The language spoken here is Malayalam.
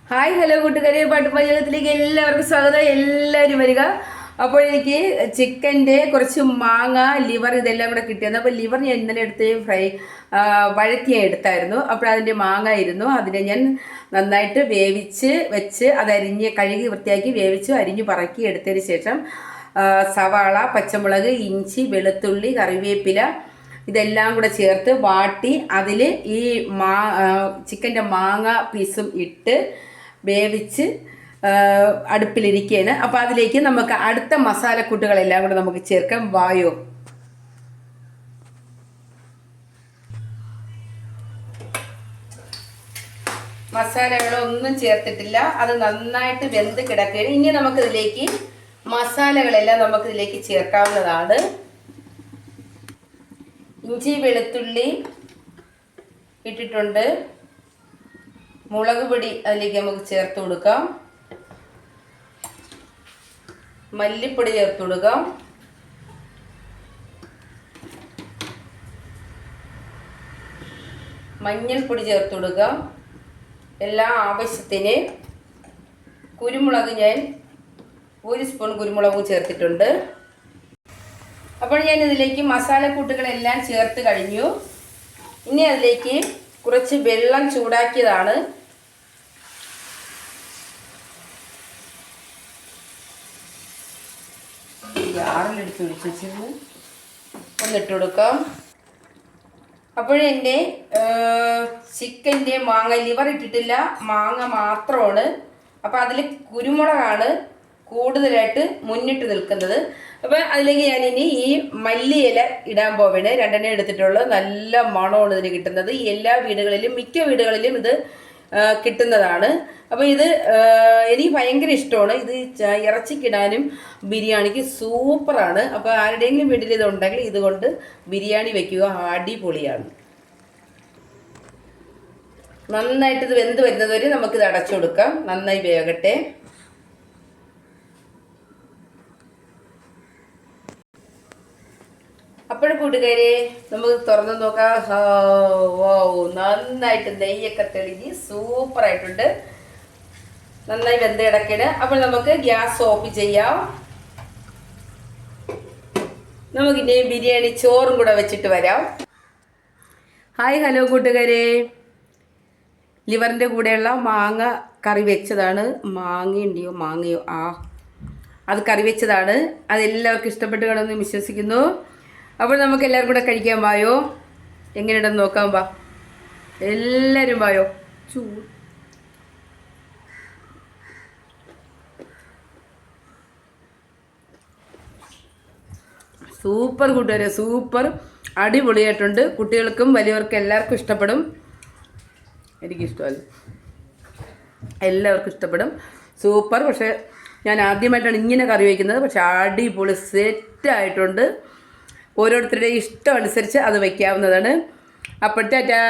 ഹായ് ഹലോ കൂട്ടുകാരെ, പാട്ടുപാചകത്തിലേക്ക് എല്ലാവർക്കും സ്വാഗതം. എല്ലാവരും വരിക. അപ്പോൾ എനിക്ക് ചിക്കൻ്റെ കുറച്ച് മാങ്ങ, ലിവർ ഇതെല്ലാം കൂടെ കിട്ടിയത്. അപ്പോൾ ലിവർ ഞാൻ ഇന്നലെ എടുത്ത് വഴറ്റിയ എടുത്തായിരുന്നു. അപ്പോൾ അതിൻ്റെ മാങ്ങ ആയിരുന്നു, അതിനെ ഞാൻ നന്നായിട്ട് വേവിച്ച് വെച്ച് അതരിഞ്ഞ് കഴുകി വൃത്തിയാക്കി വേവിച്ച് അരിഞ്ഞ് പറക്കി എടുത്തതിന് ശേഷം സവാള, പച്ചമുളക്, ഇഞ്ചി, വെളുത്തുള്ളി, കറിവേപ്പില ഇതെല്ലാം കൂടെ ചേർത്ത് വാട്ടി അതിൽ ഈ ചിക്കൻ്റെ മാങ്ങ പീസും ഇട്ട് വേവിച്ച് അടുപ്പിലിരിക്കുകയാണ്. അപ്പോൾ അതിലേക്ക് നമുക്ക് അടുത്ത മസാലക്കൂട്ടുകളെല്ലാം കൂടെ നമുക്ക് ചേർക്കാം. വായോ. മസാലകളൊന്നും ചേർത്തിട്ടില്ല, അത് നന്നായിട്ട് വെന്ത് കിടക്കുകയാണ്. ഇനി നമുക്കിതിലേക്ക് മസാലകളെല്ലാം നമുക്കിതിലേക്ക് ചേർക്കാവുന്നതാണ്. ഇഞ്ചി വെളുത്തുള്ളി ഇട്ടിട്ടുണ്ട്. മുളക് പൊടി അതിലേക്ക് നമുക്ക് ചേർത്ത് കൊടുക്കാം. മല്ലിപ്പൊടി ചേർത്ത് കൊടുക്കാം. മഞ്ഞൾപ്പൊടി ചേർത്ത് കൊടുക്കാം. എല്ലാ ആവശ്യത്തിന് കുരുമുളക് ഞാൻ 1 സ്പൂൺ കുരുമുളകും ചേർത്തിട്ടുണ്ട്. അപ്പോൾ ഞാൻ ഇതിലേക്ക് മസാലക്കൂട്ടുകളെല്ലാം ചേർത്ത് കഴിഞ്ഞു. ഇനി അതിലേക്ക് കുറച്ച് വെള്ളം ചൂടാക്കിയതാണ്. ജാറിലെടുത്ത് ഒഴിച്ച് വെച്ചിരുന്നു. ഒന്നിട്ട് കൊടുക്കാം. അപ്പോഴെൻ്റെ ചിക്കൻ്റെ മാങ്ങ ലിവർ ഇട്ടിട്ടില്ല, മാങ്ങ മാത്രമാണ്. അപ്പോൾ അതിൽ കുരുമുളകാണ് കൂടുതലായിട്ട് മുന്നിട്ട് നിൽക്കുന്നത്. അപ്പോൾ അതിലേക്ക് ഞാനിനി ഈ മല്ലിയില ഇടാൻ പോവേണ്. 2 എടുത്തിട്ടുള്ളൂ. നല്ല മണമാണ് ഇതിന് കിട്ടുന്നത്. എല്ലാ വീടുകളിലും മിക്ക വീടുകളിലും ഇത് കിട്ടുന്നതാണ്. അപ്പോൾ ഇത് എനിക്ക് ഭയങ്കര ഇഷ്ടമാണ്. ഇത് ഇറച്ചിക്കിടാനും ബിരിയാണിക്ക് സൂപ്പറാണ്. അപ്പോൾ ആരുടെയെങ്കിലും വീട്ടിൽ ഇതുണ്ടെങ്കിൽ ഇതുകൊണ്ട് ബിരിയാണി വയ്ക്കുക, അടിപൊളിയാണ്. നന്നായിട്ട് ഇത് വെന്ത് വരുന്നത് വരെ നമുക്കിത് അടച്ചു കൊടുക്കാം. നന്നായി വേകട്ടെ. അപ്പോഴും കൂട്ടുകാരെ നമുക്ക് തുറന്ന് നോക്കാം. നന്നായിട്ട് നെയ്യൊക്കെ തെളിഞ്ഞ് സൂപ്പറായിട്ടുണ്ട്. നന്നായി വെന്ത് കിടക്കണ്. അപ്പോൾ നമുക്ക് ഗ്യാസ് ഓഫ് ചെയ്യാം. നമുക്കിനി ബിരിയാണി ചോറും കൂടെ വെച്ചിട്ട് വരാം. ഹായ് ഹലോ കൂട്ടുകാരെ, ലിവറിൻ്റെ കൂടെയുള്ള മാങ്ങ കറി വെച്ചതാണ്. മാങ്ങയോ അത് കറി വെച്ചതാണ്. അതെല്ലാവർക്കും ഇഷ്ടപ്പെട്ട് കാണുമെന്ന് വിശ്വസിക്കുന്നു. അപ്പോൾ നമുക്ക് എല്ലാവരും കൂടെ കഴിക്കാൻ വായോ. എങ്ങനെയുണ്ടെന്ന് നോക്കാം. വാ, എല്ലാവരും വായോ. സൂപ്പർ കൂട്ടുകാരെ, സൂപ്പർ, അടിപൊളിയായിട്ടുണ്ട്. കുട്ടികൾക്കും വലിയവർക്കും എല്ലാവർക്കും ഇഷ്ടപ്പെടും. എനിക്കിഷ്ടമല്ല, എല്ലാവർക്കും ഇഷ്ടപ്പെടും. സൂപ്പർ. പക്ഷേ ഞാൻ ആദ്യമായിട്ടാണ് ഇങ്ങനെ കറി വയ്ക്കുന്നത്. പക്ഷെ അടിപൊളി സെറ്റായിട്ടുണ്ട്. ഓരോരുത്തരുടെയും ഇഷ്ടം അനുസരിച്ച് അത് വയ്ക്കാവുന്നതാണ്. അപ്പോൾ ടാറ്റാ.